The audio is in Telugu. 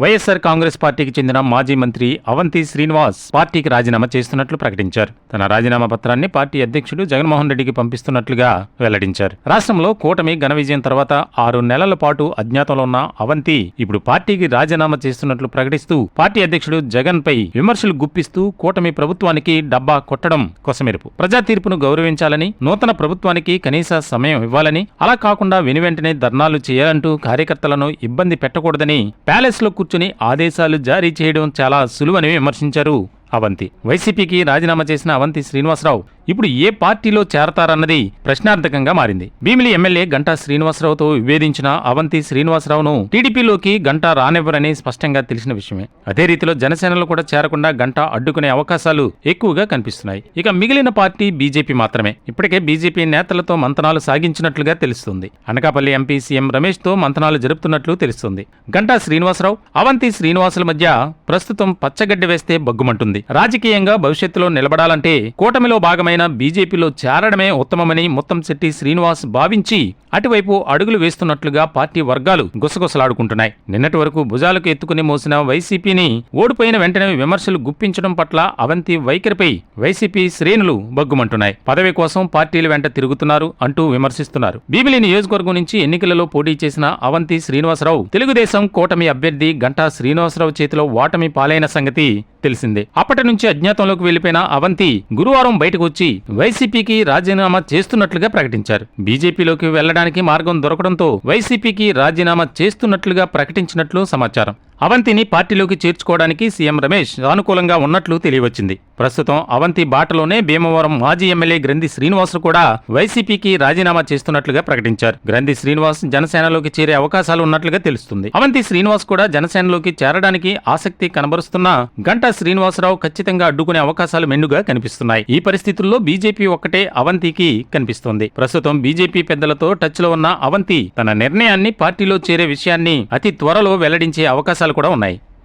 వైఎస్ఆర్ కాంగ్రెస్ పార్టీకి చెందిన మాజీ మంత్రి అవంతి శ్రీనివాస్ పార్టీకి రాజీనామా చేస్తున్నట్లు ప్రకటించారు. తన రాజీనామా పత్రాన్ని పార్టీ అధ్యక్షుడు జగన్మోహన్ రెడ్డికి పంపిస్తున్నట్లుగా వెల్లడించారు. రాష్ట్రంలో కూటమి ఘన విజయం తర్వాత 6 నెలల పాటు అజ్ఞాతంలో ఉన్న అవంతి ఇప్పుడు పార్టీకి రాజీనామా చేస్తున్నట్లు ప్రకటిస్తూ పార్టీ అధ్యక్షుడు జగన్ పై విమర్శలు గుప్పిస్తూ కూటమి ప్రభుత్వానికి డబ్బా కొట్టడం కొసమెరుపు. ప్రజా తీర్పును గౌరవించాలని, నూతన ప్రభుత్వానికి కనీస సమయం ఇవ్వాలని, అలా కాకుండా వెనువెంటనే ధర్నాలు చేయాలంటూ కార్యకర్తలను ఇబ్బంది పెట్టకూడదని ప్యాలెస్ లో కూర్చుని ఆదేశాలు జారీ చేయడం చాలా సులువని విమర్శించారు అవంతి. వైసీపీకి రాజీనామా చేసిన అవంతి శ్రీనివాసరావు ఇప్పుడు ఏ పార్టీలో చేరతారన్నది ప్రశ్నార్థకంగా మారింది. భీమిలి ఎమ్మెల్యే గంటా శ్రీనివాసరావుతో విభేదించిన అవంతి శ్రీనివాసరావును టీడీపీలోకి గంటా రానివ్వరని స్పష్టంగా తెలిసిన విషయమే. అదే రీతిలో జనసేనలో కూడా చేరకుండా గంటా అడ్డుకునే అవకాశాలు ఎక్కువగా కనిపిస్తున్నాయి. ఇక మిగిలిన పార్టీ బీజేపీ మాత్రమే. ఇప్పటికే బీజేపీ నేతలతో మంతనాలు సాగించినట్లుగా తెలుస్తుంది. అనకాపల్లి ఎంపీ సీఎం రమేష్ తో మంతనాలు జరుపుతున్నట్లు తెలుస్తుంది. గంటా శ్రీనివాసరావు, అవంతి శ్రీనివాసుల మధ్య ప్రస్తుతం పచ్చగడ్డి వేస్తే బగ్గుమంటుంది. రాజకీయంగా భవిష్యత్తులో నిలబడాలంటే కూటమిలో భాగమైన బీజేపీలో చేరడమే ఉత్తమమని ముత్తంశెట్టి శ్రీనివాస్ భావించి అటువైపు అడుగులు వేస్తున్నట్లుగా పార్టీ వర్గాలు గుసగుసలాడుకుంటున్నాయి. నిన్నటి వరకు భుజాలకు ఎత్తుకుని మోసిన వైసీపీని ఓడిపోయిన వెంటనే విమర్శలు గుప్పించడం పట్ల అవంతి వైఖరిపై వైసీపీ శ్రేణులు బగ్గుమంటున్నాయి. పదవి కోసం పార్టీల వెంట తిరుగుతున్నారు అంటూ విమర్శిస్తున్నారు. భీమిలి నియోజకవర్గం నుంచి ఎన్నికలలో పోటీ చేసిన అవంతి శ్రీనివాసరావు తెలుగుదేశం కూటమి అభ్యర్థి గంటా శ్రీనివాసరావు చేతిలో ఓటమి పాలైన సంగతి తెలిసిందే. అప్పటి నుంచి అజ్ఞాతంలోకి వెళ్లిపోయిన అవంతి గురువారం బయటకు వచ్చి వైసీపీకి రాజీనామా చేస్తున్నట్లుగా ప్రకటించారు. బీజేపీలోకి వెళ్లడానికి మార్గం దొరకడంతో వైసీపీకి రాజీనామా చేస్తున్నట్లుగా ప్రకటించినట్లు సమాచారం. అవంతిని పార్టీలోకి చేర్చుకోవడానికి సీఎం రమేష్ సానుకూలంగా ఉన్నట్లు తెలియవచ్చింది. ప్రస్తుతం అవంతి బాటలోనే భీమవరం మాజీ ఎమ్మెల్యే గ్రంథి శ్రీనివాస్ కూడా వైసీపీకి రాజీనామా చేస్తున్నట్లుగా ప్రకటించారు. గ్రంథి శ్రీనివాస్ జనసేనలోకి చేరే అవకాశాలు ఉన్నట్లుగా తెలుస్తుంది. అవంతి శ్రీనివాస్ కూడా జనసేనలోకి చేరడానికి ఆసక్తి కనబరుస్తున్నా గంటా శ్రీనివాసరావు ఖచ్చితంగా అడ్డుకునే అవకాశాలు మెండుగా కనిపిస్తున్నాయి. ఈ పరిస్థితుల్లో బీజేపీ ఒక్కటే అవంతికి కనిపిస్తోంది. ప్రస్తుతం బీజేపీ పెద్దలతో టచ్ లో ఉన్న అవంతి తన నిర్ణయాన్ని పార్టీలో చేరే విషయాన్ని అతి త్వరలో వెల్లడించే అవకాశాలు కూడా ఉన్నాయి.